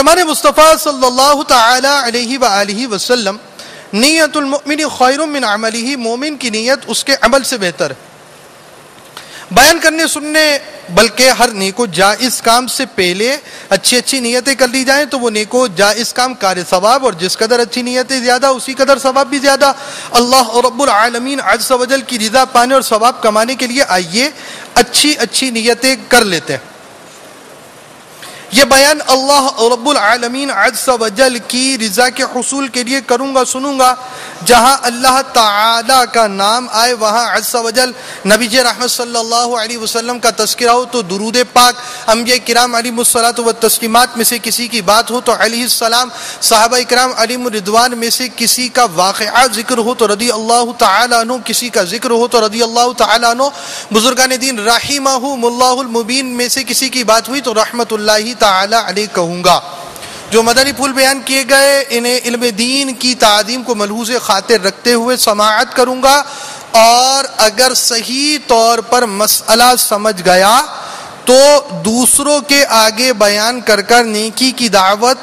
فرمان مصطفیٰ صلی اللہ تعالی علیہ وآلہ وسلم، نیت المؤمن خیر من عملہ، مومن کی نیت اس کے عمل سے بہتر ہے۔ بیان کرنے سننے بلکہ ہر نیک و جائز کام سے پہلے اچھی نیتیں کر لی جائیں تو وہ نیک و جائز کام کار ثواب، اور جس قدر اچھی نیتیں زیادہ اسی قدر ثواب بھی زیادہ۔ اللہ رب العالمین عز و جل کی رضا پانے اور ثواب کمانے کے لیے آئیے اچھی نیتیں کر لیتے ہیں۔ یہ بیان اللہ رب العالمین عز و جل کی رضا کے حصول کے لیے کروں گا سنوں گا۔ جہاں اللہ تعالی کا نام آئے وہاں عز و جل نبی رحمت صلی اللہ علیہ وسلم کا تذکرہ ہو تو درود پاک، انبیاء کرام علیہم الصلاۃ والتسلیمات میں سے کسی کی بات ہو تو علیہ السلام، صحابہ کرام علیہم الرضوان میں سے کسی کا واقعہ ذکر ہو تو رضی اللہ تعالیٰ عنہ، کسی کا ذکر ہو تو رضی اللہ تعالیٰ عنہ، بزرگان دین رحمہم اللہ المبین میں سے کسی کی بات ہوئی تو رحمت اللہ تعالی علیہ کہوں گا۔ جو مدنی پھول بیان کیے گئے انہیں علم دین کی تعظیم کو ملحوظ خاطر رکھتے ہوئے سماعت کروں گا، اور اگر صحیح طور پر مسئلہ سمجھ گیا تو دوسروں کے آگے بیان کر نیکی کی دعوت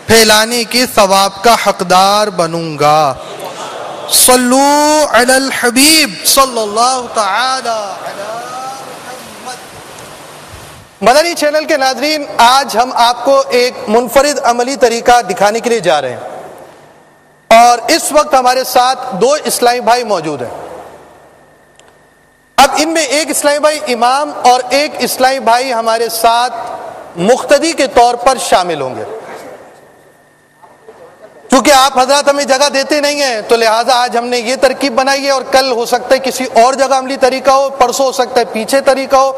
پھیلانے کے ثواب کا حقدار بنوں گا۔ صلو علی الحبیب صلی اللہ تعالی علی مدنی چینل کے ناظرین، آج ہم آپ کو ایک منفرد عملی طریقہ دکھانے کے لیے جا رہے ہیں، اور اس وقت ہمارے ساتھ دو اسلامی بھائی موجود ہیں۔ اب ان میں ایک اسلامی بھائی امام اور ایک اسلامی بھائی ہمارے ساتھ مقتدی کے طور پر شامل ہوں گے۔ چونکہ آپ حضرات ہمیں جگہ دیتے نہیں ہیں تو لہٰذا آج ہم نے یہ ترکیب بنائی ہے، اور کل ہو سکتا ہے کسی اور جگہ عملی طریقہ ہو، پرسوں ہو سکتا ہے پیچھے طریقہ ہو،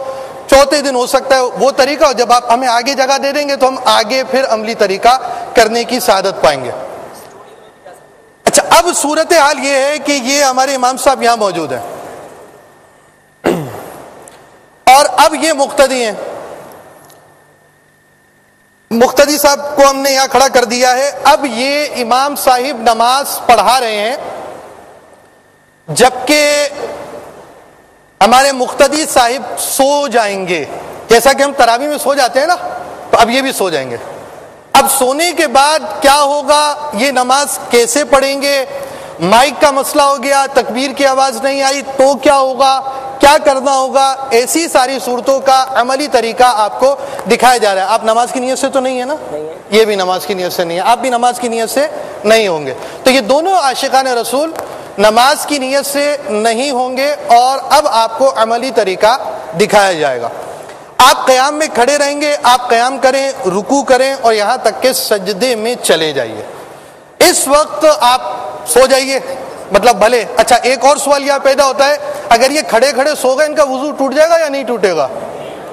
چوتھے دن ہو سکتا ہے وہ طریقہ ہو۔ جب آپ ہمیں آگے جگہ دے دیں گے تو ہم آگے پھر عملی طریقہ کرنے کی سعادت پائیں گے۔ اچھا، اب صورتحال یہ ہے کہ یہ ہمارے امام صاحب یہاں موجود ہیں اور اب یہ مقتدی ہیں۔ مقتدی صاحب کو ہم نے یہاں کھڑا کر دیا ہے۔ اب یہ امام صاحب نماز پڑھا رہے ہیں، جبکہ ہمارے مقتدی صاحب سو جائیں گے، جیسا کہ ہم تراویح میں سو جاتے ہیں نا، تو اب یہ بھی سو جائیں گے۔ اب سونے کے بعد کیا ہوگا، یہ نماز کیسے پڑھیں گے، مائک کا مسئلہ ہو گیا، تکبیر کی آواز نہیں آئی تو کیا ہوگا، کیا کرنا ہوگا، ایسی ساری صورتوں کا عملی طریقہ آپ کو دکھایا جا رہا ہے۔ آپ نماز کی نیت سے تو نہیں ہے نا؟ یہ بھی نماز کی نیت سے نہیں ہے، آپ بھی نماز کی نیت سے نہیں ہوں گے۔ تو یہ دونوں عاشقان رسول نماز کی نیت سے نہیں ہوں گے، اور اب آپ کو عملی طریقہ دکھایا جائے گا۔ آپ قیام میں کھڑے رہیں گے، آپ قیام کریں، رکوع کریں، اور یہاں تک کہ سجدے میں چلے جائیے۔ اس وقت آپ سو جائیے، مطلب بھلے۔ اچھا، ایک اور سوال یہاں پیدا ہوتا ہے، اگر یہ کھڑے کھڑے سو گئے، ان کا وضو ٹوٹ جائے گا یا نہیں ٹوٹے گا؟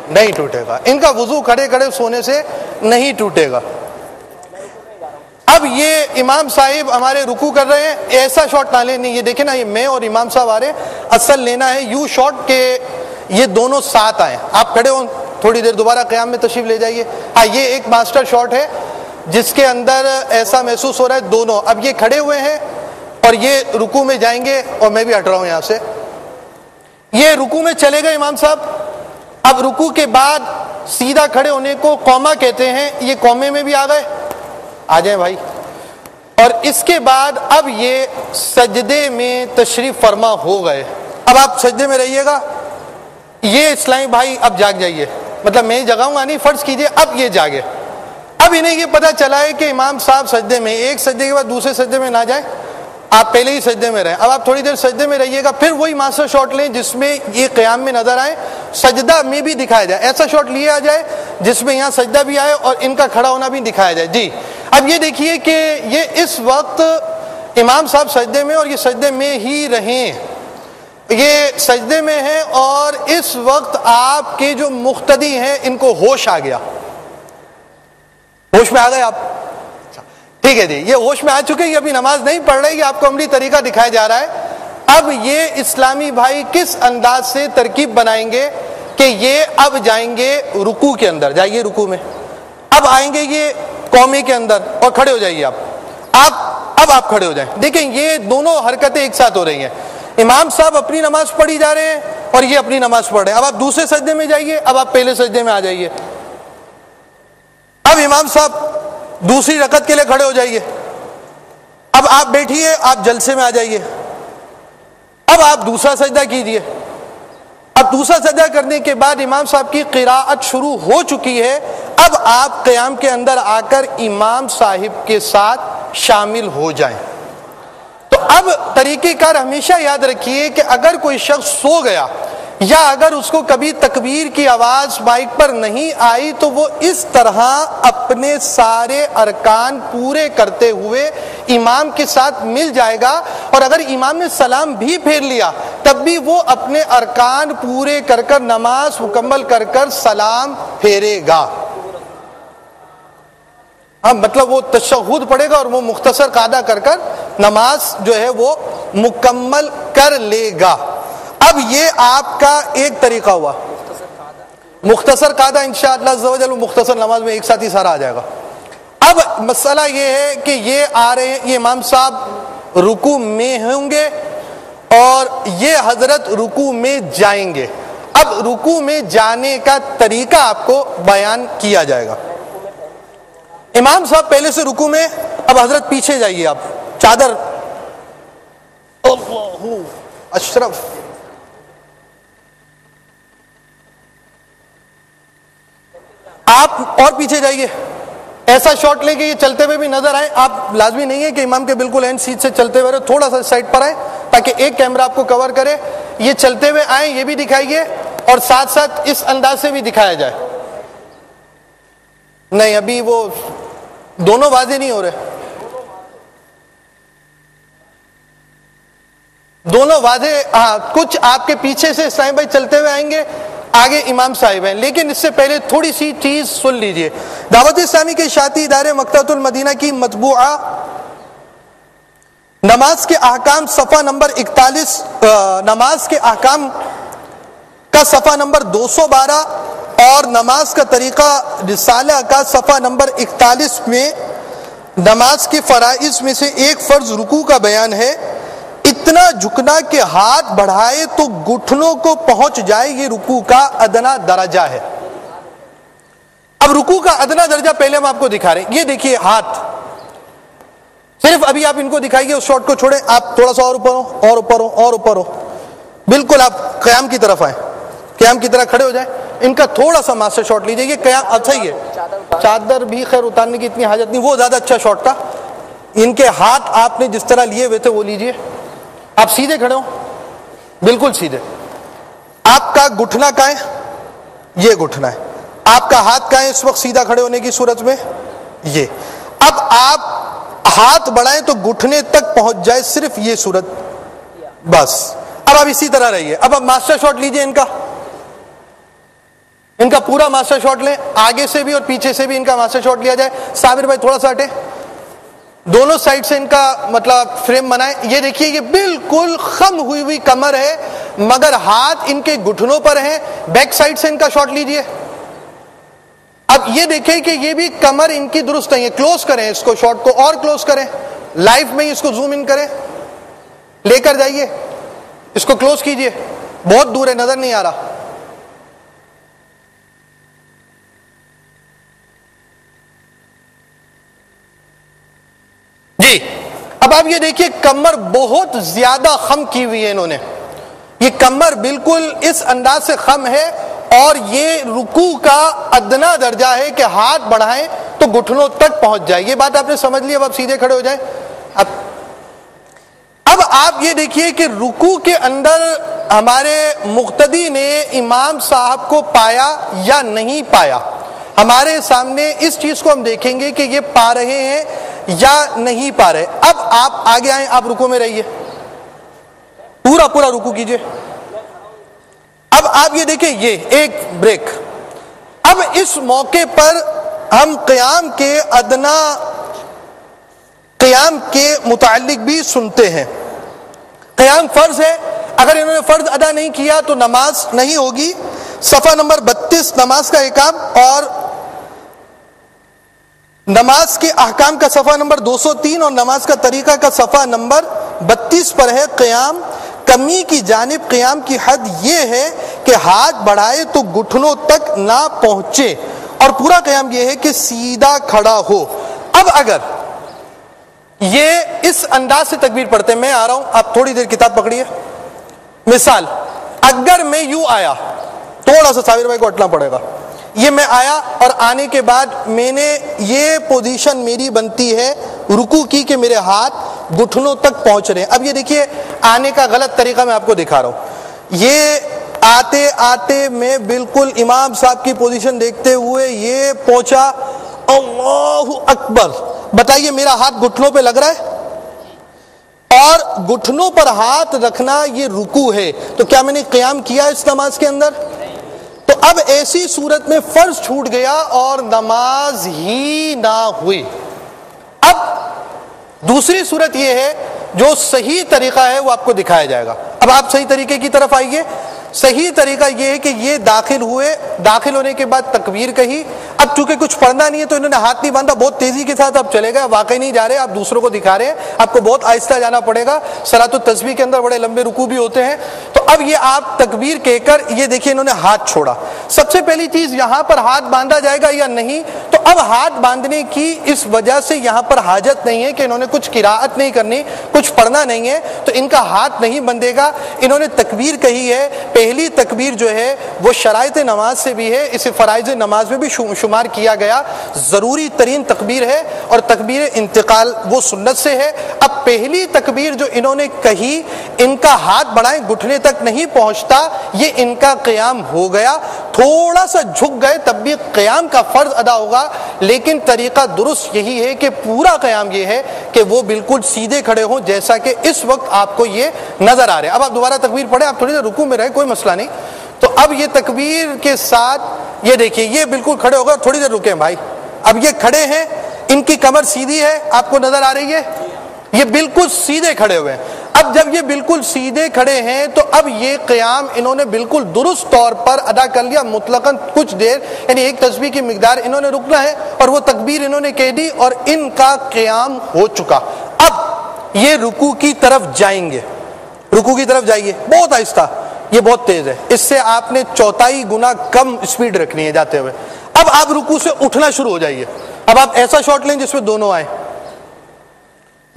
نہیں ٹوٹے گا، ان کا وضو کھڑے کھڑے سونے سے نہیں ٹوٹے گا۔ اب یہ امام صاحب ہمارے رکوع کر رہے ہیں، ایسا شاٹ نہ لیں، نہیں، یہ دیکھیں نا، یہ میں اور امام صاحب آ رہے ہیں، اصل لینا ہے یوں شاٹ کہ یہ دونوں ساتھ آئیں۔ آپ کھڑے ہوں، تھوڑی دیر دوبارہ قیام میں تشریف لے جائیے۔ ہاں، یہ ایک ماسٹر شاٹ ہے جس کے اندر ایسا محسوس ہو رہا ہے دونوں اب یہ کھڑے ہوئے ہیں اور یہ رکوع میں جائیں گے، اور میں بھی ہٹ رہا ہوں یہاں سے۔ یہ رکوع میں چلے گئے امام صاحب، اب رکوع کے بعد سیدھا کھڑے ہونے کو قومہ کہتے ہیں، یہ قومے میں بھی آ گئے، آ جائیں بھائی۔ اور اس کے بعد اب یہ سجدے میں تشریف فرما ہو گئے۔ اب آپ سجدے میں رہیے گا، یہ اسلامی بھائی اب جاگ جائیے، مطلب میں جگاؤں گا نہیں، فرض کیجئے اب یہ جاگے۔ اب انہیں یہ پتا چلا ہے کہ امام صاحب سجدے میں، ایک سجدے کے بعد دوسرے سجدے میں نہ جائیں، آپ پہلے ہی سجدے میں رہیں۔ اب آپ تھوڑی دیر سجدے میں رہیے گا، پھر وہی ماسٹر شاٹ لیں جس میں یہ قیام میں نظر آئے، سجدہ میں بھی دکھایا جائے، ایسا شاٹ لیا جائے جس میں یہاں سجدہ بھی آئے اور ان کا کھڑا ہونا بھی دکھایا جائے۔ جی، اب یہ دیکھیے کہ یہ اس وقت امام صاحب سجدے میں، اور یہ سجدے میں ہی رہیں، یہ سجدے میں ہیں، اور اس وقت آپ کے جو مقتدی ہیں ان کو ہوش آ گیا۔ ہوش میں آ گئے آپ؟ ٹھیک ہے جی، یہ ہوش میں آ چکے، یہ ابھی نماز نہیں پڑھ رہے، یہ آپ کو عملی طریقہ دکھایا جا رہا ہے۔ اب یہ اسلامی بھائی کس انداز سے ترکیب بنائیں گے کہ یہ اب جائیں گے رکوع کے اندر، جائیے رکوع میں، اب آئیں گے یہ قومے کے اندر، اور کھڑے ہو جائیے اب آپ کھڑے ہو جائیں۔ دیکھیں یہ دونوں حرکتیں ایک ساتھ ہو رہی ہیں، امام صاحب اپنی نماز پڑھی جا رہے ہیں اور یہ اپنی نماز پڑھ رہے ہیں۔ اب آپ دوسرے سجدے میں جائیے، اب آپ پہلے سجدے میں آ جائیے۔ اب امام صاحب دوسری رکعت کے لیے کھڑے ہو جائیے. اب آپ بیٹھیے, آپ جلسے میں آ جائیے. اب آپ دوسرا سجدہ کیجیے. اب دوسرا سجدہ کرنے کے بعد امام صاحب کی قراءت شروع ہو چکی ہے. اب آپ قیام کے اندر آ کر امام صاحب کے ساتھ شامل ہو جائیں. تو اب طریقہ کار ہمیشہ یاد رکھیے کہ اگر کوئی شخص سو گیا یا اگر اس کو کبھی تکبیر کی آواز مائک پر نہیں آئی تو وہ اس طرح اپنے سارے ارکان پورے کرتے ہوئے امام کے ساتھ مل جائے گا, اور اگر امام نے سلام بھی پھیر لیا تب بھی وہ اپنے ارکان پورے کر کر نماز مکمل کر کر سلام پھیرے گا. مطلب وہ تشہد پڑھے گا اور وہ مختصر قاعدہ کر کر نماز جو ہے وہ مکمل کر لے گا. اب یہ آپ کا ایک طریقہ ہوا, مختصر قاعدہ انشاءاللہ عز و جل مختصر نماز میں ایک ساتھ ہی سارا آ جائے گا. اب مسئلہ یہ ہے کہ یہ آ رہے ہیں, یہ امام صاحب رکوع میں ہوں گے اور یہ حضرت رکوع میں جائیں گے. اب رکوع میں جانے کا طریقہ آپ کو بیان کیا جائے گا. امام صاحب پہلے سے رکوع میں, اب حضرت پیچھے جائیے, آپ چادر اللہ اشرف, آپ اور پیچھے جائیے. ایسا شاٹ لیں کہ یہ چلتے ہوئے بھی نظر آئے. آپ لازمی نہیں ہے کہ امام کے بالکل اینڈ سیٹ سے چلتے ہوئے, تھوڑا سا سائڈ پر آئے تاکہ ایک کیمرہ آپ کو کور کرے. یہ چلتے ہوئے آئیں یہ بھی دکھائیے اور ساتھ ساتھ اس انداز سے بھی دکھایا جائے. نہیں ابھی وہ دونوں واضح نہیں ہو رہے, دونوں واضح. ہاں کچھ آپ کے پیچھے سے اسلام بھائی چلتے ہوئے آئیں گے, آگے امام صاحب ہیں. لیکن اس سے پہلے تھوڑی سی چیز سن لیجئے. دعوت اسلامی کے اشاعتی ادارے مکتبۃ المدینہ کی مطبوعہ نماز کے احکام صفحہ نمبر 41, نماز کے احکام کا صفحہ نمبر 212 اور نماز کا طریقہ رسالہ کا صفحہ نمبر 41 میں نماز کے فرائض میں سے ایک فرض رکوع کا بیان ہے. اتنا جھکنا کہ ہاتھ بڑھائے تو گھٹنوں کو پہنچ جائے, یہ رکوع کا ادنا درجہ ہے. اب رکوع کا ادنا درجہ پہلے ہم آپ کو دکھا رہے ہیں. یہ دیکھیے ہاتھ, صرف ابھی آپ ان کو دکھائیے, اس شاٹ کو چھوڑیں, آپ تھوڑا سا اور اوپر ہو اور اوپر ہو اور اوپر ہو, بالکل آپ قیام کی طرف آئیں, قیام کی طرح کھڑے ہو جائیں. ان کا تھوڑا سا ماسٹر شاٹ لیجئے. یہ قیام اچھا ہی ہے, چادر بھی خیر اتارنے کی اتنی حاجت نہیں, وہ زیادہ اچھا شاٹ تھا. ان کے ہاتھ آپ نے جس طرح لیے ہوئے تھے وہ لیجئے. آپ سیدھے کھڑے ہو, بالکل سیدھے. آپ کا گھٹنا کہاں ہے, یہ گھٹنا ہے. آپ کا ہاتھ کہاں ہے اس وقت سیدھا کھڑے ہونے کی صورت میں, یہ. اب آپ ہاتھ بڑھائیں تو گھٹنے تک پہنچ جائے, صرف یہ صورت بس. اب آپ اسی طرح رہیے. اب آپ ماسٹر شاٹ لیجئے, ان کا پورا ماسٹر شاٹ لیں, آگے سے بھی اور پیچھے سے بھی ان کا ماسٹر شاٹ لیا جائے. صابر بھائی تھوڑا سا ہٹے, دونوں سائڈ سے ان کا مطلب فریم بنائیں. یہ دیکھیے یہ بالکل خم ہوئی ہوئی کمر ہے مگر ہاتھ ان کے گھٹنوں پر ہیں. بیک سائڈ سے ان کا شاٹ لیجئے. اب یہ دیکھیں کہ یہ بھی کمر ان کی درست نہیں ہے. کلوز کریں اس کو, شاٹ کو اور کلوز کریں, لائف میں اس کو زوم ان کریں, لے کر جائیے, اس کو کلوز کیجئے, بہت دور ہے نظر نہیں آ رہا. جی اب آپ یہ دیکھیے کمر بہت زیادہ خم کی ہوئی ہے انہوں نے. یہ کمر بالکل اس انداز سے خم ہے اور یہ رکوع کا ادنا درجہ ہے کہ ہاتھ بڑھائیں تو گھٹنوں تک پہنچ جائے. یہ بات آپ نے سمجھ لی. اب آپ سیدھے کھڑے ہو جائیں. اب آپ یہ دیکھیے کہ رکوع کے اندر ہمارے مقتدی نے امام صاحب کو پایا یا نہیں پایا. ہمارے سامنے اس چیز کو ہم دیکھیں گے کہ یہ پا رہے ہیں یا نہیں پا رہے. اب آپ آگے آئیں, آپ رکوع میں رہیے, پورا پورا رکوع کیجئے. اب آپ یہ دیکھیں, یہ ایک بریک. اب اس موقع پر ہم قیام کے ادنا, قیام کے متعلق بھی سنتے ہیں. قیام فرض ہے, اگر انہوں نے فرض ادا نہیں کیا تو نماز نہیں ہوگی. صفحہ نمبر 32 نماز کا احکام اور نماز کے احکام کا صفحہ نمبر 203 اور نماز کا طریقہ کا صفحہ نمبر 32 پر ہے. قیام کمی کی جانب قیام کی حد یہ ہے کہ ہاتھ بڑھائے تو گھٹنوں تک نہ پہنچے, اور پورا قیام یہ ہے کہ سیدھا کھڑا ہو. اب اگر یہ اس انداز سے تکبیر پڑھتے ہیں، میں آ رہا ہوں، آپ تھوڑی دیر کتاب پکڑیے. مثال، اگر میں یوں آیا، تھوڑا سا صابر بھائی کو ہٹنا پڑے گا، یہ میں آیا اور آنے کے بعد میں نے یہ پوزیشن میری بنتی ہے رکوع کی کہ میرے ہاتھ گھٹنوں تک پہنچ رہے ہیں. اب یہ دیکھیے آنے کا غلط طریقہ میں آپ کو دکھا رہا ہوں. یہ آتے آتے میں بالکل امام صاحب کی پوزیشن دیکھتے ہوئے یہ پہنچا، اللہ اکبر. بتائیے میرا ہاتھ گھٹنوں پہ لگ رہا ہے؟ اور گھٹنوں پر ہاتھ رکھنا یہ رکوع ہے، تو کیا میں نے قیام کیا اس نماز کے اندر؟ تو اب ایسی صورت میں فرض چھوٹ گیا اور نماز ہی نہ ہوئی. اب دوسری صورت یہ ہے، جو صحیح طریقہ ہے وہ آپ کو دکھایا جائے گا. اب آپ صحیح طریقے کی طرف آئیے. صحیح طریقہ یہ ہے کہ یہ داخل ہوئے، داخل ہونے کے بعد تکبیر کہی. اب چونکہ کچھ پڑھنا نہیں ہے تو انہوں نے ہاتھ نہیں باندھا، بہت تیزی کے ساتھ آپ چلے گئے، واقعی نہیں جا رہے، آپ دوسروں کو دکھا رہے ہیں، آپ کو بہت آہستہ جانا پڑے گا. صلاۃ التسبیح کے اندر بڑے لمبے رکوع بھی ہوتے ہیں. تو اب یہ آپ تکبیر کہہ کر یہ دیکھیے انہوں نے ہاتھ چھوڑا. سب سے پہلی چیز، یہاں پر ہاتھ باندھا جائے گا یا نہیں؟ تو اب ہاتھ باندھنے کی اس وجہ سے یہاں پر حاجت نہیں ہے کہ انہوں نے کچھ قراءت نہیں کرنی، کچھ پڑھنا نہیں ہے، تو ان کا ہاتھ نہیں بندھے گا. انہوں نے تکبیر کہی ہے، پہلی تکبیر جو ہے وہ شرائط نماز سے بھی ہے، اسے فرائض نماز میں بھی شمار کیا گیا، ضروری ترین تکبیر ہے، اور تکبیر انتقال وہ سنت سے ہے. اب پہلی تکبیر جو انہوں نے کہی، ان کا ہاتھ بڑھائیں گھٹنے تک نہیں پہنچتا، یہ ان کا قیام ہو گیا. تھوڑا سا جھک گئے تب بھی قیام کا فرض ادا ہوگا، لیکن طریقہ درست یہی ہے کہ پورا قیام یہ ہے کہ وہ بالکل سیدھے کھڑے ہوں جیسا کہ اس وقت آپ کو یہ نظر آ رہے. اب آپ دوبارہ تکبیر پڑھیں، آپ تھوڑی دیر رکوع میں رہے، کوئی مسئلہ نہیں. تو اب یہ تکبیر کے ساتھ یہ دیکھیے یہ بالکل کھڑے ہو گئے، تھوڑی دیر رکیں بھائی. اب یہ کھڑے ہیں، ان کی کمر سیدھی ہے، آپ کو نظر آ رہی ہے، یہ بالکل سیدھے کھڑے ہوئے ہیں. اب جب یہ بالکل سیدھے کھڑے ہیں تو اب یہ قیام انہوں نے بالکل درست طور پر ادا کر لیا. مطلقاً کچھ دیر، یعنی ایک تسبیح کی مقدار انہوں نے رکنا ہے، اور وہ تکبیر انہوں نے کہہ دی اور ان کا قیام ہو چکا. اب یہ رکوع کی طرف جائیں گے. رکوع کی طرف جائیے بہت آہستہ، یہ بہت تیز ہے، اس سے آپ نے 4 گنا کم اسپیڈ رکھنی ہے جاتے ہوئے. اب آپ رکوع سے اٹھنا شروع ہو جائیے. اب آپ ایسا شاٹ لیں جس میں دونوں آئیں.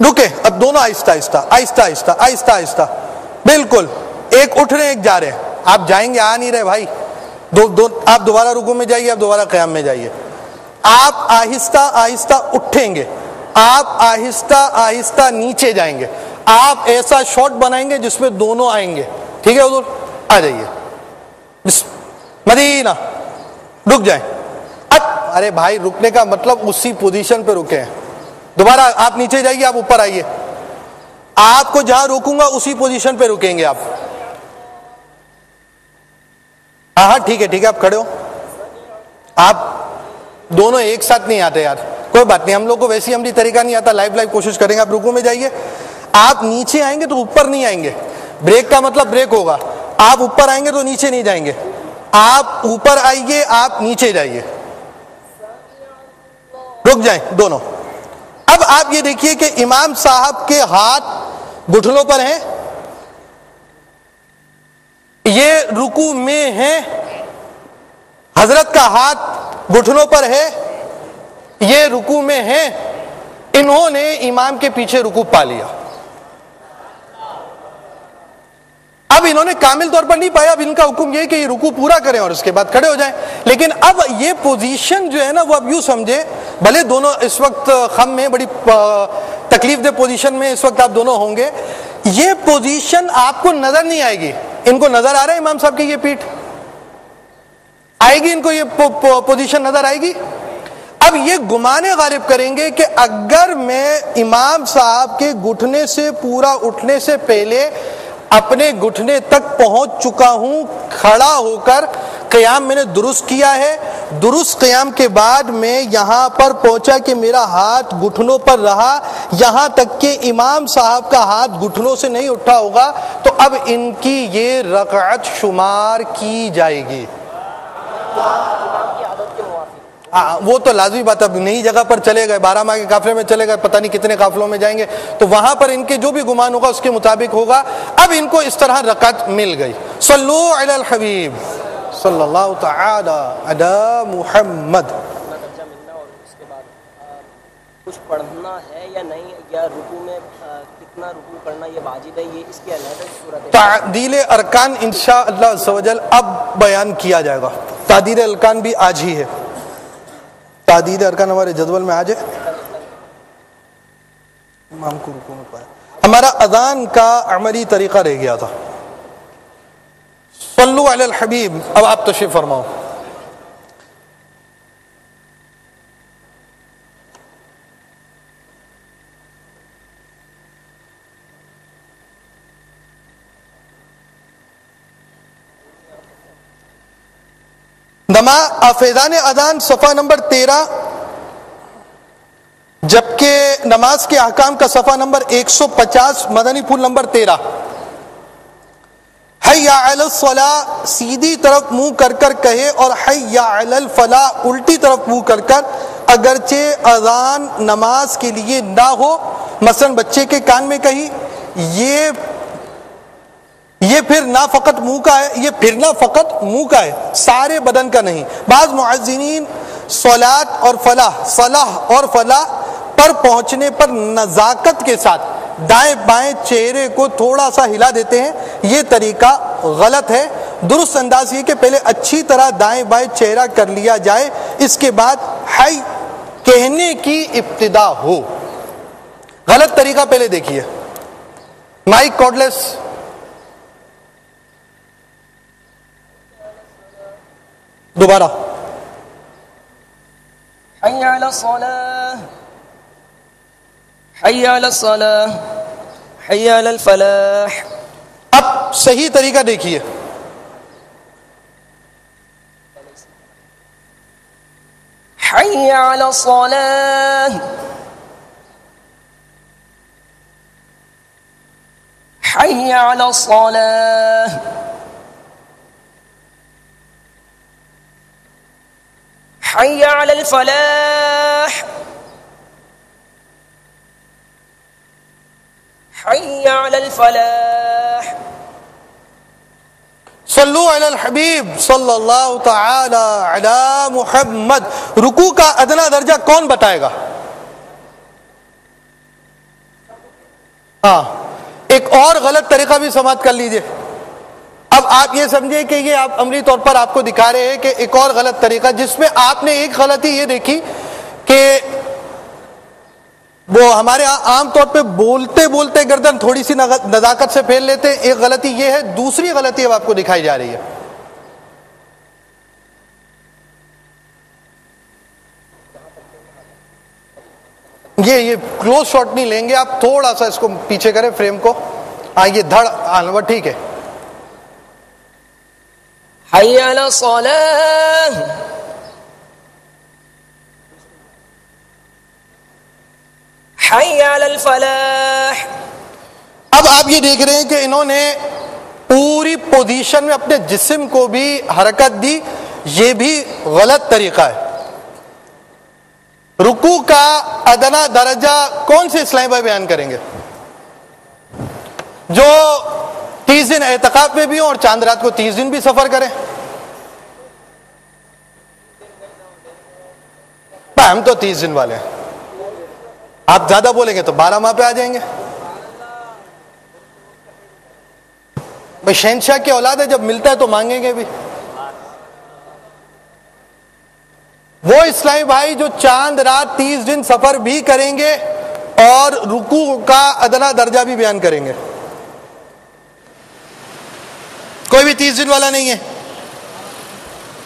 رکے، اب دونوں آہستہ آہستہ آہستہ آہستہ آہستہ آہستہ، بالکل ایک اٹھ رہے ہیں ایک جا رہے ہیں. آپ جائیں گے، آ نہیں رہے بھائی. آپ دوبارہ رکوع میں جائیے، آپ دوبارہ قیام میں جائیے. آپ آہستہ آہستہ اٹھیں گے، آپ آہستہ آہستہ نیچے جائیں گے. آپ ایسا شاٹ بنائیں گے جس میں دونوں آئیں گے. ٹھیک ہے حضور، آ جائیے. مدینہ، رک جائیں. ارے بھائی رکنے کا مطلب اسی پوزیشن پہ رکے ہیں. دوبارہ آپ نیچے جائیے، آپ اوپر آئیے. آپ کو جہاں روکوں گا اسی پوزیشن پہ رکیں گے آپ. ہاں ٹھیک ہے ٹھیک ہے، آپ کھڑے ہو. آپ دونوں ایک ساتھ نہیں آتے یار، کوئی بات نہیں، ہم لوگ کو ویسی عملی طریقہ نہیں آتا، لائیو کوشش کریں گے. آپ رکوع میں جائیے. آپ نیچے آئیں گے تو اوپر نہیں آئیں گے. بریک کا مطلب بریک ہوگا. آپ اوپر آئیں گے تو نیچے نہیں جائیں گے. آپ اوپر آئیے، آپ نیچے جائیے. رک جائیں دونوں. اب آپ یہ دیکھیے کہ امام صاحب کے ہاتھ گھٹنوں پر ہیں، یہ رکوع میں ہیں. حضرت کا ہاتھ گھٹنوں پر ہے، یہ رکوع میں ہیں. انہوں نے امام کے پیچھے رکوع پا لیا. اب انہوں نے کامل طور پر نہیں پایا. اب ان کا حکم یہ ہے کہ یہ رکوع پورا کریں اور اس کے بعد کھڑے ہو جائیں. لیکن اب یہ پوزیشن جو ہے نا وہ اب یوں سمجھے، بھلے دونوں اس وقت خم میں، بڑی تکلیف دہ پوزیشن میں اس وقت آپ دونوں ہوں گے، یہ پوزیشن آپ کو نظر نہیں آئے گی. ان کو نظر آ رہا ہے امام صاحب کی یہ پیٹھ آئے گی، ان کو یہ پوزیشن نظر آئے گی. اب یہ گمانے غالب کریں گے کہ اگر میں امام صاحب کے گھٹنے سے پورا اٹھنے سے پہلے اپنے گھٹنے تک پہنچ چکا ہوں، کھڑا ہو کر قیام میں نے درست کیا ہے، درست قیام کے بعد میں یہاں پر پہنچا کہ میرا ہاتھ گھٹنوں پر رہا، یہاں تک کہ امام صاحب کا ہاتھ گھٹنوں سے نہیں اٹھا ہوگا، تو اب ان کی یہ رکعت شمار کی جائے گی. وہ تو لازمی بات. اب نئی جگہ پر چلے گئے، 12 ماہ کے قافلے میں چلے گئے، پتہ نہیں کتنے قافلوں میں جائیں گے، تو وہاں پر ان کے جو بھی گمان ہوگا اس کے مطابق ہوگا. اب ان کو اس طرح رکعت مل گئی. صلو علی الحبیب صلی اللہ تعالی علی محمد. کچھ پڑھنا ہے یا نہیں، یا رکوع میں کتنا رکوع کرنا یہ واجب ہے، یہ اس کی علیحدہ صورت ہے؟ تعدیل ارکان انشاءاللہ عز و جل اب بیان کیا جائے گا. تعدیل ارکان بھی آج ہی ہے. تعدیل ارکان ہمارے جدول میں آج ہے. امام کو رکوع میں پایا. ہمارا اذان کا عملی طریقہ رہ گیا تھا. صلو علی الحبیب. اب آپ تشریف فرماؤ. فیضان اذان صفحہ نمبر 13، جبکہ نماز کے احکام کا صفحہ نمبر 150، مدنی پھول نمبر 13. حی علی الصلاۃ سیدھی طرف منہ کر کر کہے اور حی علی الفلاح الٹی طرف منہ کر کر، اگرچہ اذان نماز کے لیے نہ ہو، مثلا بچے کے کان میں کہی. یہ پھر نہ فقط منہ کا ہے، یہ پھرنا فقط منہ کا ہے، سارے بدن کا نہیں. بعض معززین صلاۃ اور فلاح پر پہنچنے پر نزاکت کے ساتھ دائیں بائیں چہرے کو تھوڑا سا ہلا دیتے ہیں. یہ طریقہ غلط ہے. درست انداز یہ کہ پہلے اچھی طرح دائیں بائیں چہرہ کر لیا جائے، اس کے بعد حی کہنے کی ابتدا ہو. غلط طریقہ پہلے دیکھیے. مائک کارڈلیس. دوبارہ. حی علی الصلاۃ، حی علی الصلاۃ، حی علی الفلاح. اب صحیح طریقہ دیکھیے. حی علی الصلاۃ، حی علی الصلاۃ، حی علی الفلاح، حی علی الفلاح. صلو علی الحبیب صلی اللہ تعالی علی محمد. رکوع کا ادنا درجہ کون بتائے گا؟ ہاں، ایک اور غلط طریقہ بھی سماعت کر لیجئے. اب آپ یہ سمجھے کہ یہ آپ عملی طور پر آپ کو دکھا رہے ہیں کہ ایک اور غلط طریقہ، جس میں آپ نے ایک غلطی یہ دیکھی کہ وہ ہمارے ہاں عام طور پہ بولتے بولتے گردن تھوڑی سی نزاکت سے پھیر لیتے. ایک غلطی یہ ہے. دوسری غلطی اب آپ کو دکھائی جا رہی ہے. یہ کلوز شاٹ نہیں لیں گے آپ، تھوڑا سا اس کو پیچھے کریں فریم کو. ہاں یہ دھڑ وہ ٹھیک ہے. حی علی الصلاۃ، حی علی الفلاح. اب آپ یہ دیکھ رہے ہیں کہ انہوں نے پوری پوزیشن میں اپنے جسم کو بھی حرکت دی. یہ بھی غلط طریقہ ہے. رکوع کا ادنا درجہ کون سے اسلامی بھائی بیان کریں گے؟ جو 30 دن اعتکاف میں بھی ہوں اور چاند رات کو 30 دن بھی سفر کریں. ہم تو 30 دن والے ہیں. آپ زیادہ بولیں گے تو 12 ماہ پہ آ جائیں گے. بھائی شہنشاہ کی اولاد ہے، جب ملتا ہے تو مانگیں گے بھی. وہ اسلامی بھائی جو چاند رات 30 دن سفر بھی کریں گے اور رکوع کا ادنا درجہ بھی بیان کریں گے. کوئی بھی 30 دن والا نہیں ہے،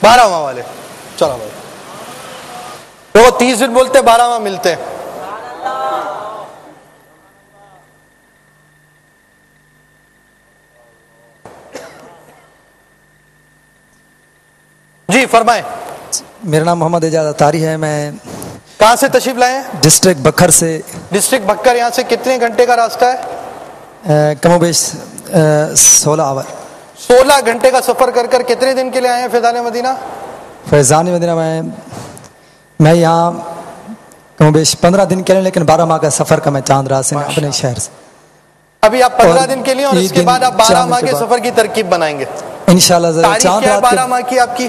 12 ماہ والے. چلو بھائی، وہ 30 دن بولتے 12 ماہ ملتے ہیں. جی فرمائیں. میرا نام محمد اعجاز اطاری ہے. میں کہاں سے تشریف لائے ہیں؟ ڈسٹرکٹ بکھر سے. ڈسٹرکٹ بکھر. یہاں سے کتنے گھنٹے کا راستہ ہے؟ کم و بیش 16 آور. 16 گھنٹے کا سفر کر کر کتنے دن کے لیے آئے ہیں فیضان مدینہ؟ فیضان مدینہ میں یہاں کم و بیش 15 دن کے لیے، لیکن 12 ماہ کا سفر کا میں چاند رات سے اپنے شہر سے. ابھی آپ 15 دن کے لیے اور اس کے بعد آپ 12 ماہ کے سفر کی ترکیب بنائیں گے انشاءاللہ. تاریخ کیا ہے 12 ماہ کی آپ کی؟